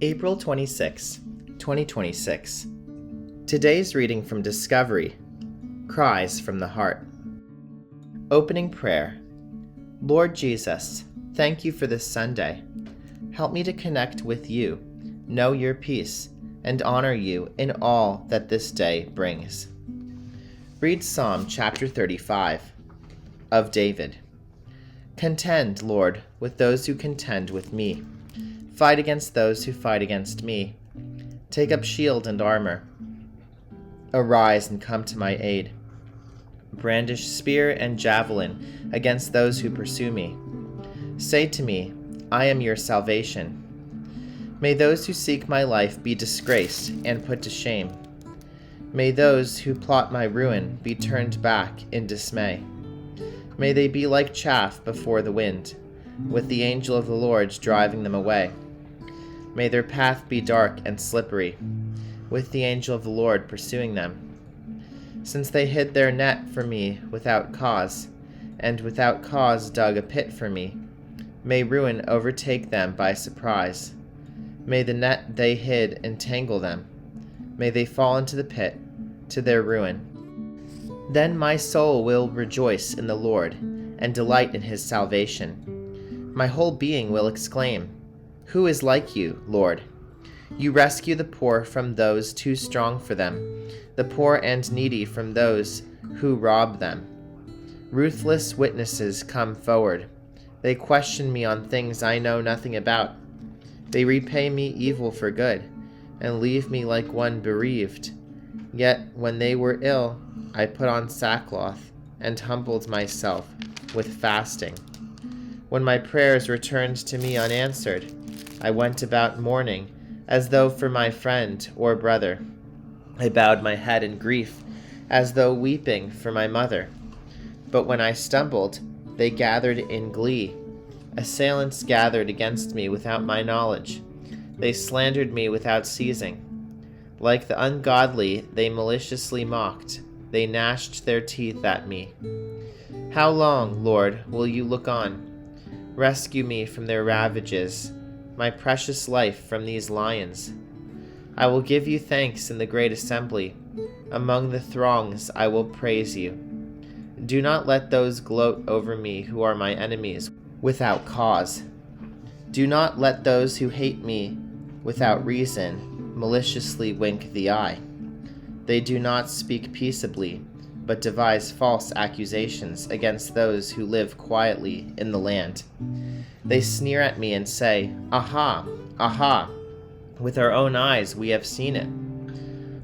April 26, 2026. Today's reading from Discovery, Cries from the Heart. Opening prayer. Lord Jesus, thank you for this Sunday. Help me to connect with you, know your peace, and honor you in all that this day brings. Read Psalm chapter 35 of David. Contend, Lord, with those who contend with me. Fight against those who fight against me. Take up shield and armor. Arise and come to my aid. Brandish spear and javelin against those who pursue me. Say to me, I am your salvation. May those who seek my life be disgraced and put to shame. May those who plot my ruin be turned back in dismay. May they be like chaff before the wind, with the angel of the Lord driving them away. May their path be dark and slippery, with the angel of the Lord pursuing them. Since they hid their net for me without cause, and without cause dug a pit for me, may ruin overtake them by surprise. May the net they hid entangle them. May they fall into the pit, to their ruin. Then my soul will rejoice in the Lord, and delight in his salvation. My whole being will exclaim, Who is like you, Lord? You rescue the poor from those too strong for them, the poor and needy from those who rob them. Ruthless witnesses come forward. They question me on things I know nothing about. They repay me evil for good, and leave me like one bereaved. Yet when they were ill, I put on sackcloth and humbled myself with fasting. When my prayers returned to me unanswered, I went about mourning, as though for my friend or brother. I bowed my head in grief, as though weeping for my mother. But when I stumbled, they gathered in glee. Assailants gathered against me without my knowledge. They slandered me without ceasing. Like the ungodly, they maliciously mocked. They gnashed their teeth at me. How long, Lord, will you look on? Rescue me from their ravages, my precious life from these lions. I will give you thanks in the great assembly. Among the throngs I will praise you. Do not let those gloat over me who are my enemies without cause. Do not let those who hate me without reason maliciously wink the eye. They do not speak peaceably, but devise false accusations against those who live quietly in the land. They sneer at me and say, Aha, aha, with our own eyes we have seen it.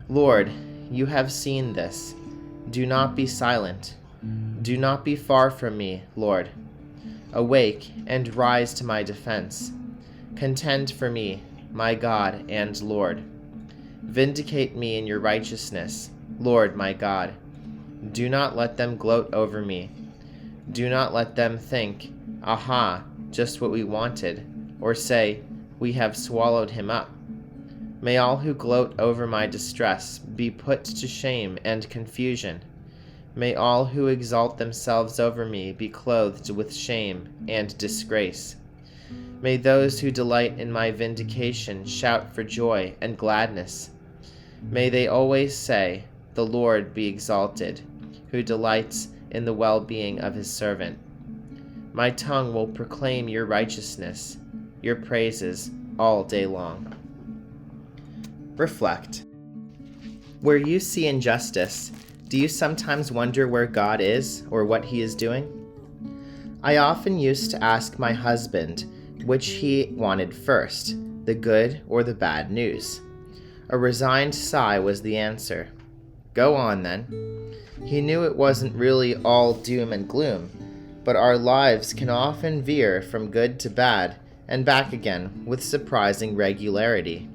Lord, you have seen this. Do not be silent. Do not be far from me, Lord. Awake and rise to my defense. Contend for me, my God and Lord. Vindicate me in your righteousness, Lord my God. Do not let them gloat over me. Do not let them think, Aha, just what we wanted, or say, We have swallowed him up. May all who gloat over my distress be put to shame and confusion. May all who exalt themselves over me be clothed with shame and disgrace. May those who delight in my vindication shout for joy and gladness. May they always say, The Lord be exalted, who delights in the well-being of his servant. My tongue will proclaim your righteousness, your praises all day long. Reflect. Where you see injustice, do you sometimes wonder where God is or what he is doing? I often used to ask my husband which he wanted first, the good or the bad news. A resigned sigh was the answer. Go on, then. He knew it wasn't really all doom and gloom, but our lives can often veer from good to bad and back again with surprising regularity.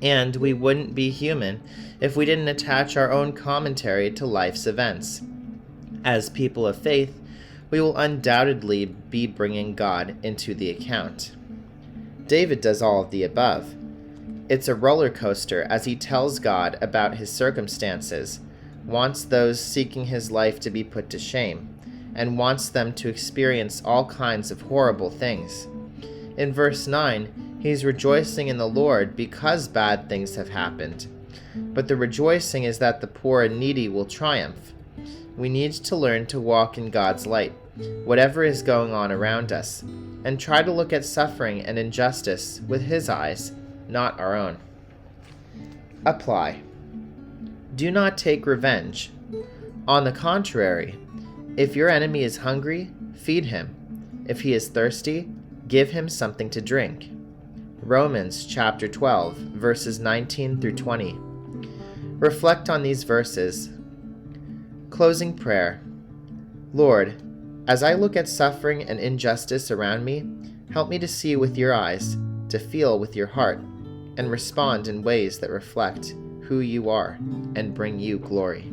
And we wouldn't be human if we didn't attach our own commentary to life's events. As people of faith, we will undoubtedly be bringing God into the account. David does all of the above. It's a roller coaster as he tells God about his circumstances, wants those seeking his life to be put to shame, and wants them to experience all kinds of horrible things. In verse 9, He's rejoicing in the Lord because bad things have happened. But the rejoicing is that the poor and needy will triumph. We need to learn to walk in God's light, whatever is going on around us, and try to look at suffering and injustice with His eyes, not our own. Apply. Do not take revenge. On the contrary, if your enemy is hungry, feed him. If he is thirsty, give him something to drink. Romans chapter 12, verses 19 through 20. Reflect on these verses. Closing prayer. Lord, as I look at suffering and injustice around me, help me to see with your eyes, to feel with your heart, and respond in ways that reflect who you are and bring you glory.